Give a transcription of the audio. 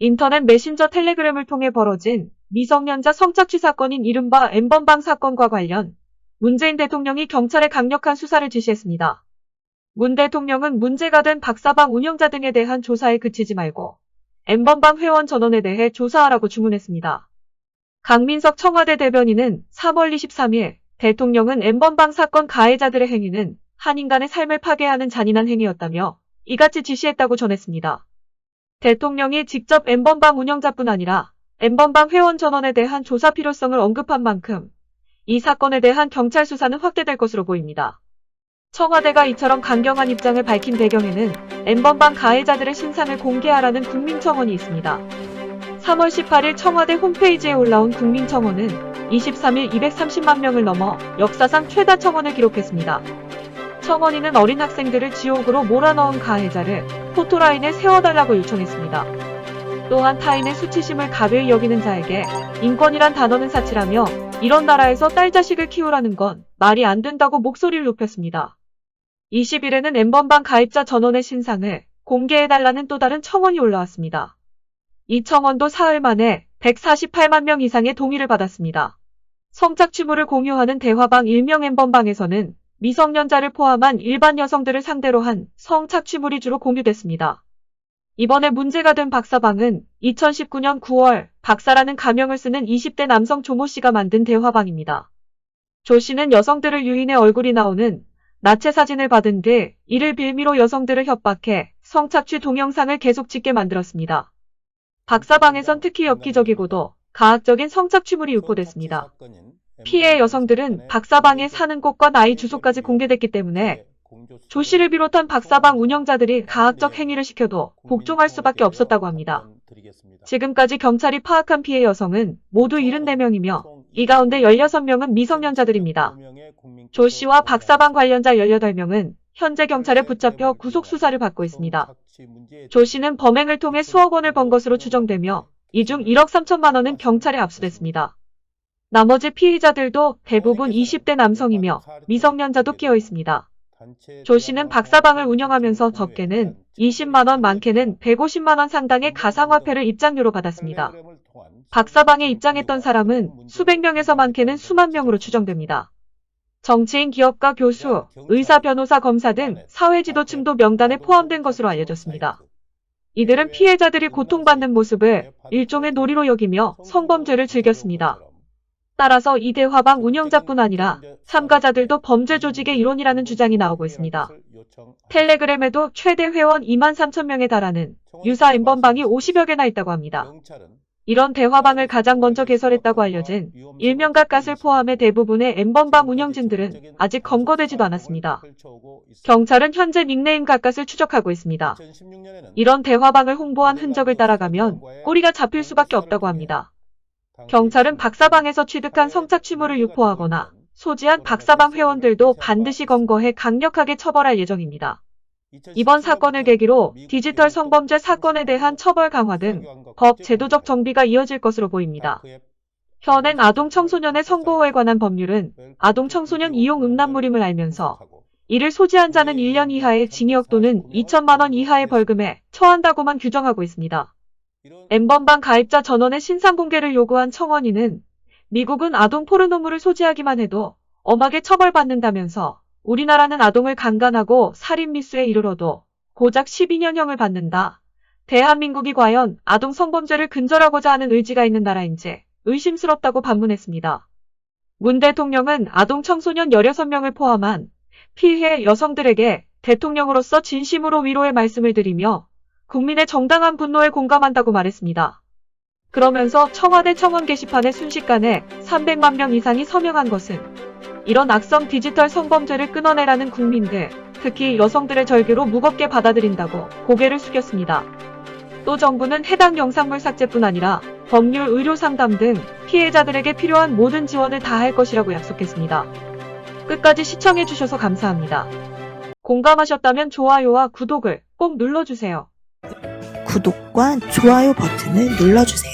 인터넷 메신저 텔레그램을 통해 벌어진 미성년자 성착취 사건인 이른바 N번방 사건과 관련 문재인 대통령이 경찰에 강력한 수사를 지시했습니다. 문 대통령은 문제가 된 박사방 운영자 등에 대한 조사에 그치지 말고 N번방 회원 전원에 대해 조사하라고 주문했습니다. 강민석 청와대 대변인은 3월 23일 대통령은 N번방 사건 가해자들의 행위는 한 인간의 삶을 파괴하는 잔인한 행위였다며 이같이 지시했다고 전했습니다. 대통령이 직접 N번방 운영자뿐 아니라 N번방 회원 전원에 대한 조사 필요성을 언급한 만큼 이 사건에 대한 경찰 수사는 확대될 것으로 보입니다. 청와대가 이처럼 강경한 입장을 밝힌 배경에는 N번방 가해자들의 신상을 공개하라는 국민청원이 있습니다. 3월 18일 청와대 홈페이지에 올라온 국민청원은 23일 230만 명을 넘어 역사상 최다 청원을 기록했습니다. 청원인은 어린 학생들을 지옥으로 몰아넣은 가해자를 포토라인에 세워달라고 요청했습니다. 또한 타인의 수치심을 가벼이 여기는 자에게 인권이란 단어는 사치라며 이런 나라에서 딸 자식을 키우라는 건 말이 안 된다고 목소리를 높였습니다. 20일에는 N번방 가입자 전원의 신상을 공개해달라는 또 다른 청원이 올라왔습니다. 이 청원도 사흘 만에 148만 명 이상의 동의를 받았습니다. 성착취물을 공유하는 대화방 일명 N번방에서는 미성년자를 포함한 일반 여성들을 상대로 한 성착취물이 주로 공유됐습니다. 이번에 문제가 된 박사방은 2019년 9월 박사라는 가명을 쓰는 20대 남성 조모 씨가 만든 대화방입니다. 조 씨는 여성들을 유인해 얼굴이 나오는 나체 사진을 받은 뒤 이를 빌미로 여성들을 협박해 성착취 동영상을 계속 찍게 만들었습니다. 박사방에선 특히 엽기적이고도 가학적인 성착취물이 유포됐습니다. 피해 여성들은 박사방에 사는 곳과 나이 주소까지 공개됐기 때문에 조 씨를 비롯한 박사방 운영자들이 가학적 행위를 시켜도 복종할 수밖에 없었다고 합니다. 지금까지 경찰이 파악한 피해 여성은 모두 74명이며 이 가운데 16명은 미성년자들입니다. 조 씨와 박사방 관련자 18명은 현재 경찰에 붙잡혀 구속 수사를 받고 있습니다. 조 씨는 범행을 통해 수억 원을 번 것으로 추정되며 이 중 1억 3천만 원은 경찰에 압수됐습니다. 나머지 피의자들도 대부분 20대 남성이며 미성년자도 끼어 있습니다. 조 씨는 박사방을 운영하면서 적게는 20만 원, 많게는 150만 원 상당의 가상화폐를 입장료로 받았습니다. 박사방에 입장했던 사람은 수백 명에서 많게는 수만 명으로 추정됩니다. 정치인, 기업가, 교수, 의사, 변호사, 검사 등 사회지도층도 명단에 포함된 것으로 알려졌습니다. 이들은 피해자들이 고통받는 모습을 일종의 놀이로 여기며 성범죄를 즐겼습니다. 따라서 이 대화방 운영자뿐 아니라 참가자들도 범죄 조직의 일원이라는 주장이 나오고 있습니다. 텔레그램에도 최대 회원 2만 3천 명에 달하는 유사 N번방이 50여 개나 있다고 합니다. 이런 대화방을 가장 먼저 개설했다고 알려진 일명 갓갓을 포함해 대부분의 N번방 운영진들은 아직 검거되지도 않았습니다. 경찰은 현재 닉네임 갓갓을 추적하고 있습니다. 이런 대화방을 홍보한 흔적을 따라가면 꼬리가 잡힐 수밖에 없다고 합니다. 경찰은 박사방에서 취득한 성착취물을 유포하거나 소지한 박사방 회원들도 반드시 검거해 강력하게 처벌할 예정입니다. 이번 사건을 계기로 디지털 성범죄 사건에 대한 처벌 강화 등 법 제도적 정비가 이어질 것으로 보입니다. 현행 아동 청소년의 성보호에 관한 법률은 아동 청소년 이용 음란물임을 알면서 이를 소지한 자는 1년 이하의 징역 또는 2천만 원 이하의 벌금에 처한다고만 규정하고 있습니다. N번방 가입자 전원의 신상 공개를 요구한 청원인은 미국은 아동 포르노물을 소지하기만 해도 엄하게 처벌받는다면서 우리나라는 아동을 강간하고 살인 미수에 이르러도 고작 12년형을 받는다. 대한민국이 과연 아동 성범죄를 근절하고자 하는 의지가 있는 나라인지 의심스럽다고 반문했습니다. 문 대통령은 아동 청소년 16명을 포함한 피해 여성들에게 대통령으로서 진심으로 위로의 말씀을 드리며 국민의 정당한 분노에 공감한다고 말했습니다. 그러면서 청와대 청원 게시판에 순식간에 300만 명 이상이 서명한 것은 이런 악성 디지털 성범죄를 끊어내라는 국민들, 특히 여성들의 절규로 무겁게 받아들인다고 고개를 숙였습니다. 또 정부는 해당 영상물 삭제뿐 아니라 법률, 의료 상담 등 피해자들에게 필요한 모든 지원을 다할 것이라고 약속했습니다. 끝까지 시청해주셔서 감사합니다. 공감하셨다면 좋아요와 구독을 꼭 눌러주세요. 구독과 좋아요 버튼을 눌러주세요.